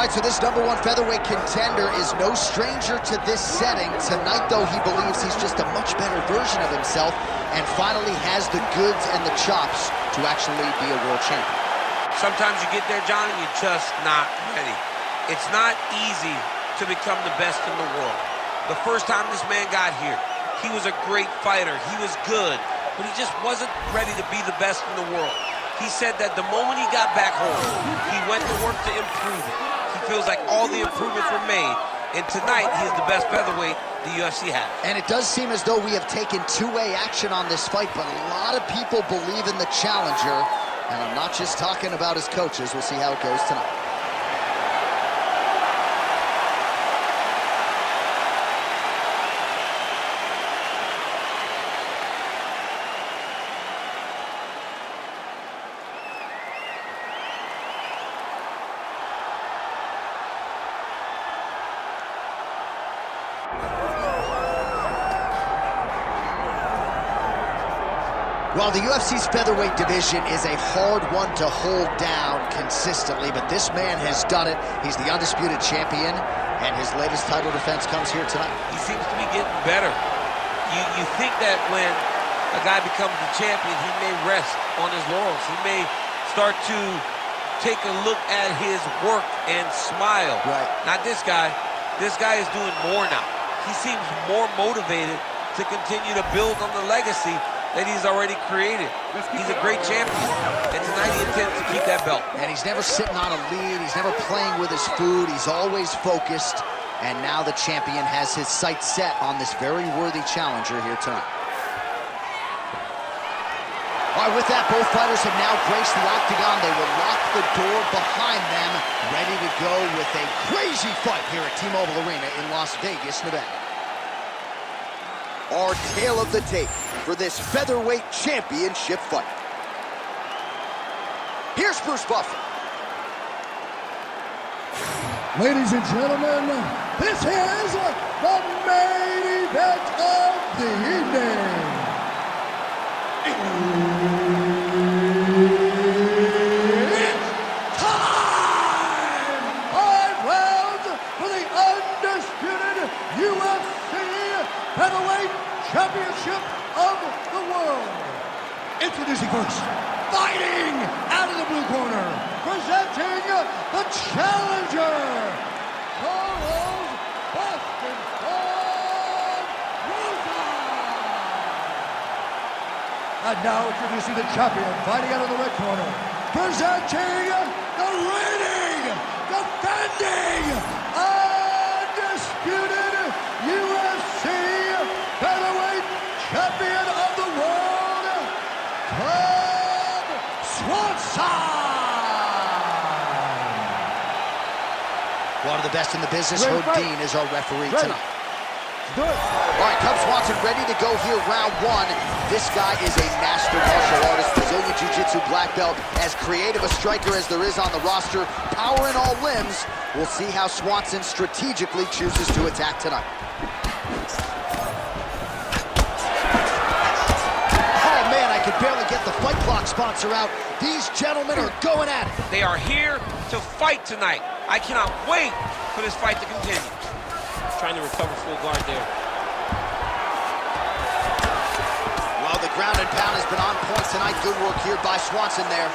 All right, so this #1 featherweight contender is no stranger to this setting. Tonight, though, he believes he's just a much better version of himself and finally has the goods and the chops to actually be a world champion. Sometimes you get there, John, and you're just not ready. It's not easy to become the best in the world. The first time this man got here, he was a great fighter. He was good, but he just wasn't ready to be the best in the world. He said that the moment he got back home, he went to work to improve it. He feels like all the improvements were made, and tonight he's the best featherweight the UFC has. And it does seem as though we have taken two-way action on this fight, but a lot of people believe in the challenger, and I'm not just talking about his coaches. We'll see how it goes tonight. While the UFC's featherweight division is a hard one to hold down consistently, but this man has done it. He's the undisputed champion, and his latest title defense comes here tonight. He seems to be getting better. You think that when a guy becomes the champion, he may rest on his laurels. He may start to take a look at his work and smile. Right. Not this guy. This guy is doing more now. He seems more motivated to continue to build on the legacy that he's already created. He's a great champion, and tonight he intends to keep that belt. And he's never sitting on a lead. He's never playing with his food. He's always focused. And now the champion has his sights set on this very worthy challenger here tonight. All right, with that, both fighters have now graced the octagon. They will lock the door behind them, ready to go with a crazy fight here at T-Mobile Arena in Las Vegas, Nevada. Our tale of the tape for this featherweight championship fight. Here's Bruce Buffer. Ladies and gentlemen, this is the main event of the evening. It's time! 5 rounds for the undisputed UFC Featherweight Championship of the world. Introducing first, fighting out of the blue corner, presenting the challenger, Rosa. And now introducing the champion, fighting out of the red corner, presenting the reigning, defending, undisputed UFC Featherweight Champion of the world, Cub Swanson! One of the best in the business, Herb Dean, is our referee tonight. Do it. All right, Cub Swanson ready to go here, round 1. This guy is a master martial artist, Brazilian Jiu-Jitsu black belt, as creative a striker as there is on the roster, power in all limbs. We'll see how Swanson strategically chooses to attack tonight. Oh man, I could barely get the Fight Clock sponsor out. These gentlemen are going at it. They are here to fight tonight. I cannot wait for this fight to continue. Trying to recover full guard there. Well, the ground and pound has been on point tonight. Good work here by Swanson there.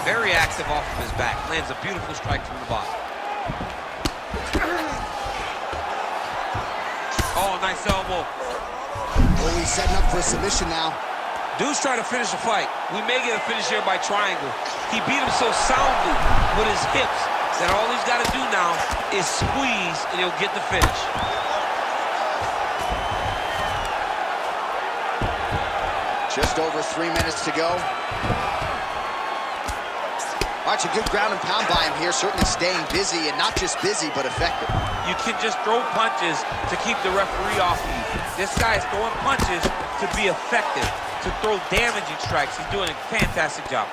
Very active off of his back. Lands a beautiful strike from the bottom. Oh, nice elbow. Oh, he's setting up for a submission now. Dude's trying to finish the fight. We may get a finish here by triangle. He beat him so soundly with his hips that all he's got to do now is squeeze and he'll get the finish. Just over 3 minutes to go. All right, a good ground and pound by him here, certainly staying busy, and not just busy, but effective. You can just throw punches to keep the referee off you. This guy is throwing punches to be effective, to throw damaging strikes. He's doing a fantastic job.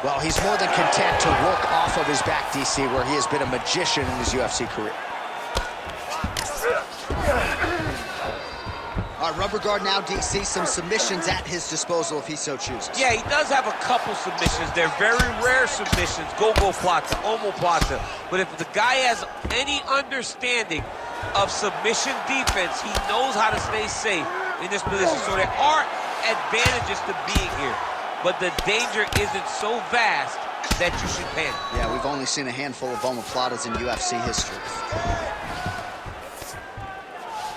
Well, he's more than content to work off of his back, DC, where he has been a magician in his UFC career. All All right, rubber guard now, DC. Some submissions at his disposal if he so chooses. Yeah, he does have a couple submissions. They're very rare submissions. Go-go plata, omoplata. But if the guy has any understanding of submission defense, he knows how to stay safe in this position. So there are advantages to being here, but the danger isn't so vast that you should panic. Yeah, we've only seen a handful of omoplatas in UFC history.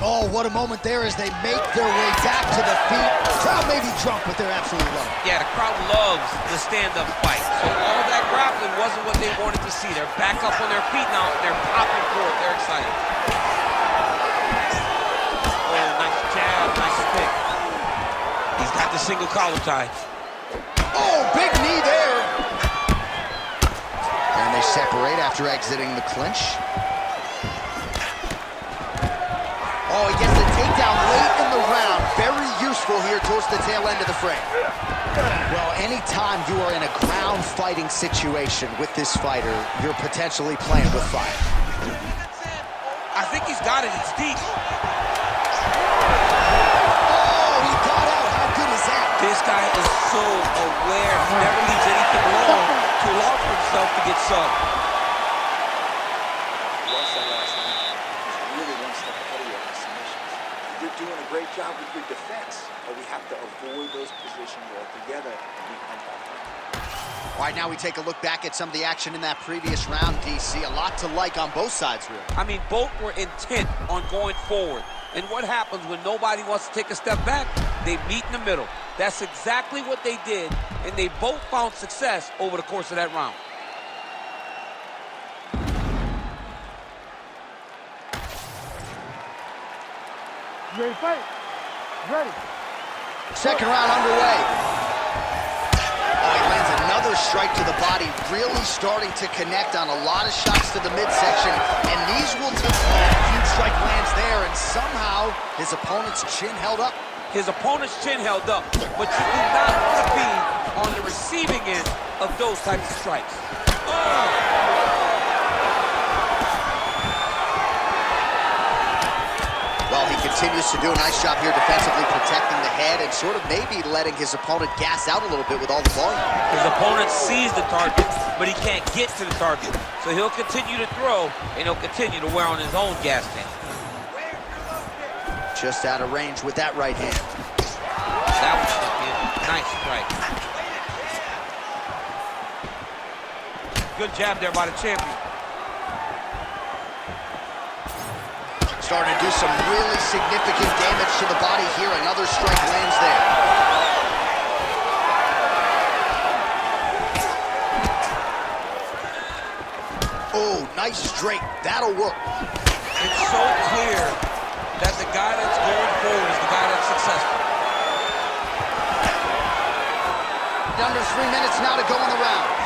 Oh, what a moment there as they make their way back to the feet. Crowd may be drunk, but they're absolutely loving it. Yeah, the crowd loves the stand-up fight. So all that grappling wasn't what they wanted to see. They're back up on their feet now. They're popping forward. They're excited. Oh, nice jab, nice kick. He's got the single collar tie. Oh, big knee there. And they separate after exiting the clinch. Oh, he gets the takedown late in the round. Very useful here towards the tail end of the frame. Well, anytime you are in a ground fighting situation with this fighter, you're potentially playing with fire. I think he's got it. It's deep. Oh, he got out. How good is that? This guy is so aware. He never leaves anything alone to allow for himself to get subbed. Doing a great job with your defense, but we have to avoid those positions altogether and be unbalanced. All right, now we take a look back at some of the action in that previous round, DC. A lot to like on both sides, really. I mean, both were intent on going forward. And what happens when nobody wants to take a step back? They meet in the middle. That's exactly what they did, and they both found success over the course of that round. You ready to fight? Ready. Second round underway. Oh, he lands another strike to the body, really starting to connect on a lot of shots to the midsection, and these will take a huge strike lands there, and somehow his opponent's chin held up. His opponent's chin held up, but you do not want to be on the receiving end of those types of strikes. Oh! Well, he continues to do a nice job here defensively protecting the head and sort of maybe letting his opponent gas out a little bit with all the volume. His opponent sees the target, but he can't get to the target. So he'll continue to throw, and he'll continue to wear on his own gas tank. Just out of range with that right hand. That was a nice strike. Good jab there by the champion. Starting to do some really significant damage to the body here. Another strike lands there. Oh, nice straight. That'll work. It's so clear that the guy that's going forward is the guy that's successful. Under 3 minutes now to go in the round.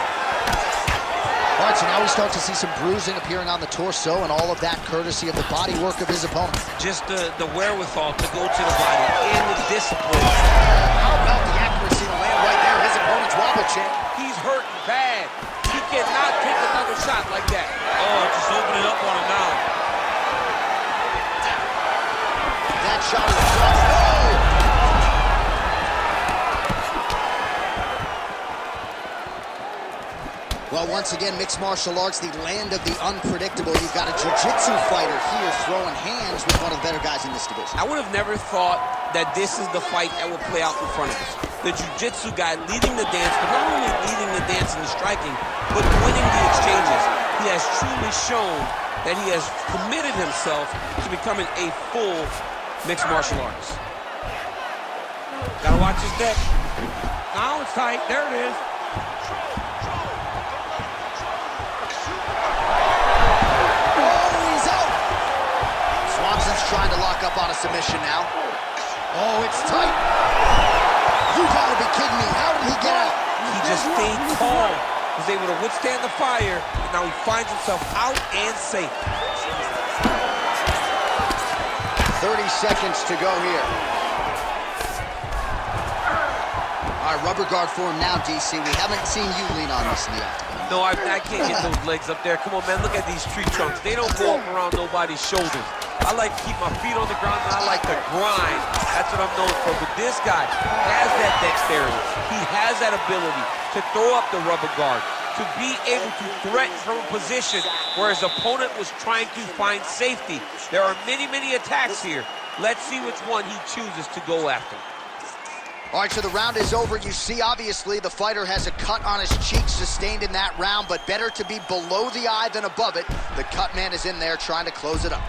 All right, so now we start to see some bruising appearing on the torso, and all of that courtesy of the body work of his opponent. Just the wherewithal to go to the body and the discipline. How about the accuracy to land right there? His opponent's wobble chin. He's hurting bad. He cannot take another shot like that. Oh, just open it up on him now. That shot is blocked. Oh! Well, once again, mixed martial arts, the land of the unpredictable. You've got a jiu-jitsu fighter here throwing hands with one of the better guys in this division. I would have never thought that this is the fight that will play out in front of us. The jiu-jitsu guy leading the dance, but not only leading the dance and the striking, but winning the exchanges. He has truly shown that he has committed himself to becoming a full mixed martial artist. Gotta watch his neck. Now it's tight. There it is. Trying to lock up on a submission now. Oh, it's tight. You gotta be kidding me. How did he get out? He just stayed calm. Was able to withstand the fire, and now he finds himself out and safe. 30 seconds to go here. All right, rubber guard for him now, DC. We haven't seen you lean on this in the octagon. No, I can't get those legs up there. Come on, man, look at these tree trunks. They don't go up around nobody's shoulders. I like to keep my feet on the ground, and I like to grind. That's what I'm known for. But this guy has that dexterity. He has that ability to throw up the rubber guard, to be able to threaten from a position where his opponent was trying to find safety. There are many, many attacks here. Let's see which one he chooses to go after. All right, so the round is over. You see, obviously, the fighter has a cut on his cheek sustained in that round, but better to be below the eye than above it. The cut man is in there trying to close it up.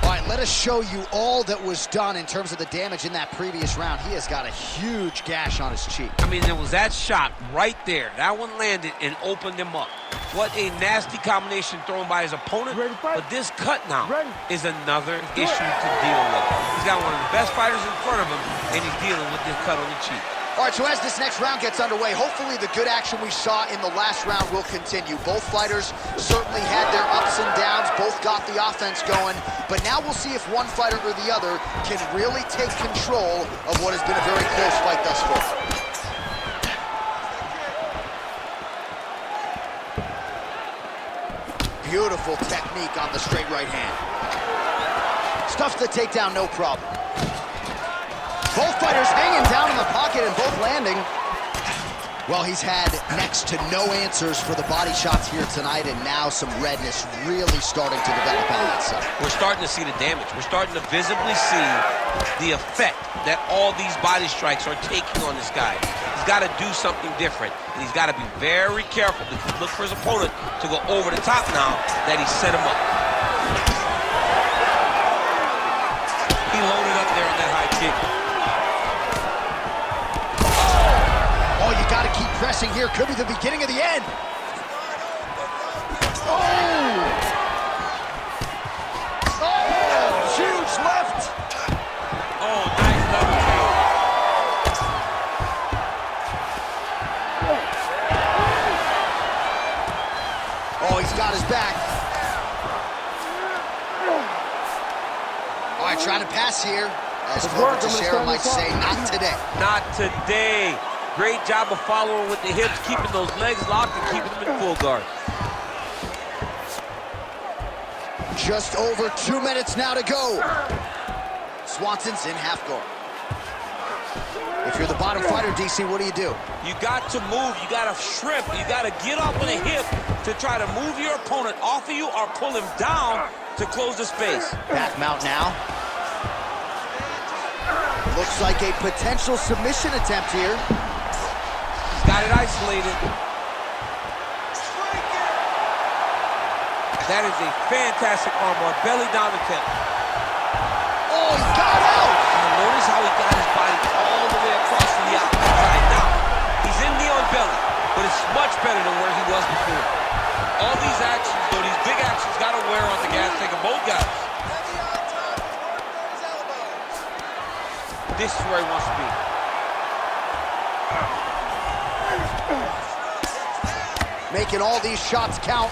All right, let us show you all that was done in terms of the damage in that previous round. He has got a huge gash on his cheek. I mean, there was that shot right there. That one landed and opened him up. What a nasty combination thrown by his opponent. But this cut now is another issue to deal with. He's got one of the best fighters in front of him, and he's dealing with this cut on the cheek. All right, so as this next round gets underway, hopefully the good action we saw in the last round will continue. Both fighters certainly had their ups and downs, both got the offense going, but now we'll see if one fighter or the other can really take control of what has been a very close fight thus far. Beautiful technique on the straight right hand. Stuffs the takedown, no problem. Both fighters hanging down in the pocket and both landing. Well, he's had next to no answers for the body shots here tonight, and now some redness really starting to develop on that side. We're starting to see the damage. We're starting to visibly see the effect that all these body strikes are taking on this guy. He's got to do something different, and he's got to be very careful to look for his opponent to go over the top now that he set him up. He loaded up there on that high kick. Oh, you got to keep pressing here. Could be the beginning of the end. Oh! Oh, huge left. Oh, nice double kick. Oh, he's got his back. All right, trying to pass here. As Robert Teixeira might say, not today. Not today. Great job of following with the hips, keeping those legs locked and keeping them in full guard. Just over 2 minutes now to go. Swanson's in half guard. If you're the bottom fighter, DC, what do? You got to move, you got to shrimp, you got to get up on a hip to try to move your opponent off of you or pull him down to close the space. Back mount now. Looks like a potential submission attempt here. Got it isolated. That is a fantastic armbar. Belly down attempt. Oh, he got out! And notice how he got his body all the way across to the outside. Now, he's in knee on belly, but it's much better than where he was before. All these actions, though, these big actions, got to wear on the gas tank of both guys. This is where he wants to be. Making all these shots count.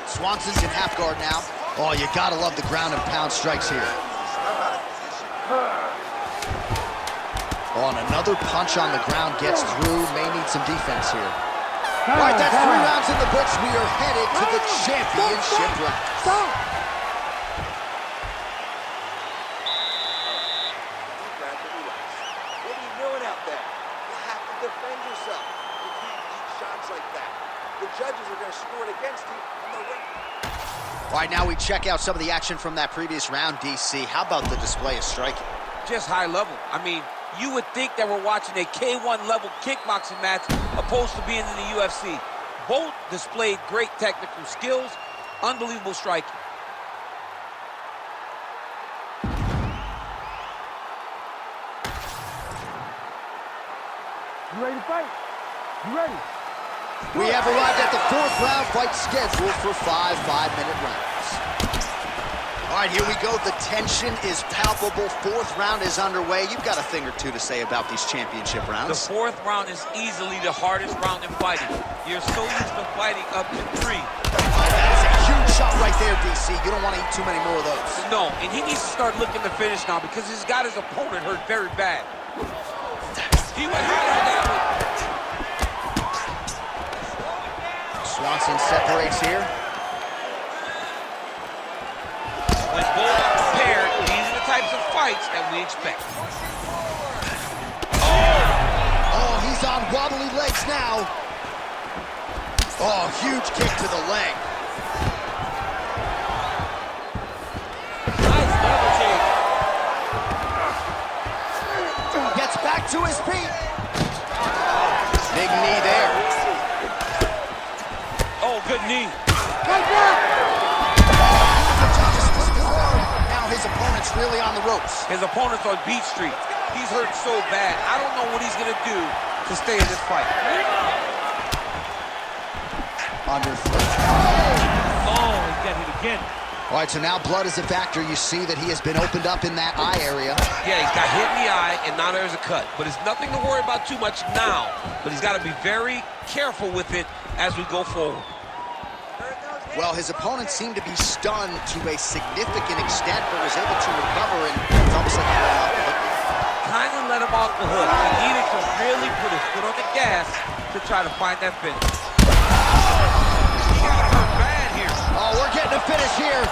Swanson's in half guard now. Oh, you gotta love the ground and pound strikes here. Oh, and another punch on the ground gets through. May need some defense here. All right, that's 3 rounds in the books. We are headed to the championship round. Judges are going to score it against you. All right, now we check out some of the action from that previous round, DC. How about the display of striking? Just high level. I mean, you would think that we're watching a K1 level kickboxing match opposed to being in the UFC. Both displayed great technical skills, unbelievable striking. You ready to fight? You ready? We have arrived at the 4th round fight scheduled for 5 5-minute rounds. All right, here we go. The tension is palpable. 4th round is underway. You've got a thing or two to say about these championship rounds. The 4th round is easily the hardest round in fighting. You're so used to fighting up to 3. That is a huge shot right there, DC. You don't want to eat too many more of those. No, and he needs to start looking to finish now because he's got his opponent hurt very bad. He went high on that one. Swanson separates here. When both are prepared, these are the types of fights that we expect. Oh, he's on wobbly legs now. Oh, huge kick to the leg. Nice double change. Gets back to his feet. Big knee there. Oh, good knee. Now his opponent's really on the ropes. His opponent's on Beach Street. He's hurt so bad. I don't know what he's going to do to stay in this fight. Underfoot. Oh, he got hit again. All right, so now blood is a factor. You see that he has been opened up in that eye area. Yeah, he's got hit in the eye, and now there's a cut. But it's nothing to worry about too much now. But he's got to be very careful with it as we go forward. Well, his opponent seemed to be stunned to a significant extent, but was able to recover, and it's almost like he let him off the hook. Kind of let him off the hook. He needed to really put his foot on the gas to try to find that finish. He got hurt bad here. Oh, we're getting a finish here.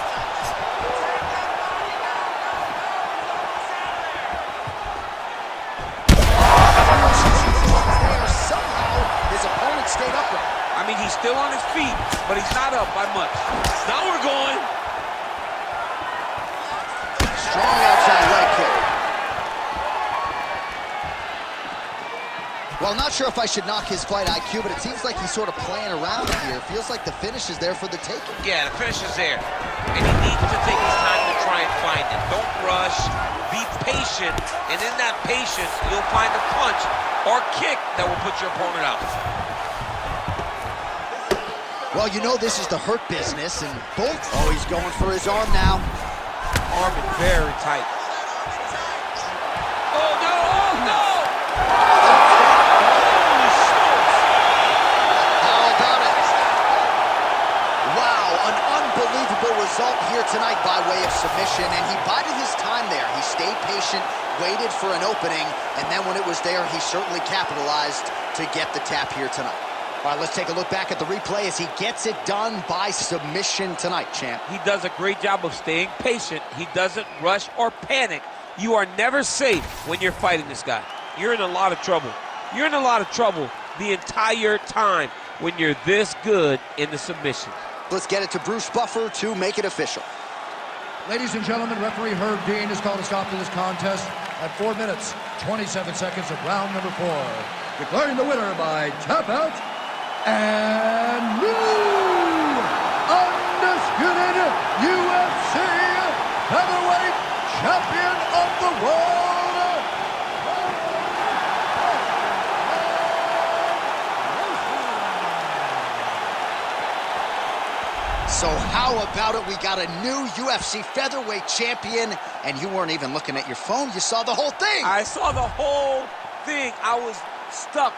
Somehow, his opponent stayed upright. I mean, he's still on his feet, but he's not up by much. Now we're going. Strong outside leg kick. Well, not sure if I should knock his fight IQ, but it seems like he's sort of playing around here. Feels like the finish is there for the taking. Yeah, the finish is there. And he needs to take his time to try and find it. Don't rush. Be patient. And in that patience, you'll find a punch or kick that will put your opponent out. Well, you know this is the hurt business, and both... Oh, he's going for his arm now. Arm is very tight. Oh, no! Oh, no! Holy smokes! How about it? Wow, an unbelievable result here tonight by way of submission, and he bided his time there. He stayed patient, waited for an opening, and then when it was there, he certainly capitalized to get the tap here tonight. All right, let's take a look back at the replay as he gets it done by submission tonight, champ. He does a great job of staying patient. He doesn't rush or panic. You are never safe when you're fighting this guy. You're in a lot of trouble. You're in a lot of trouble the entire time when you're this good in the submission. Let's get it to Bruce Buffer to make it official. Ladies and gentlemen, referee Herb Dean has called a stop to this contest at 4 minutes, 27 seconds of round number 4. Declaring the winner by tap out, and new undisputed UFC featherweight champion of the world, So how about it? We got a new UFC featherweight champion, and you weren't even looking at your phone. You saw the whole thing. I saw the whole thing. I was stuck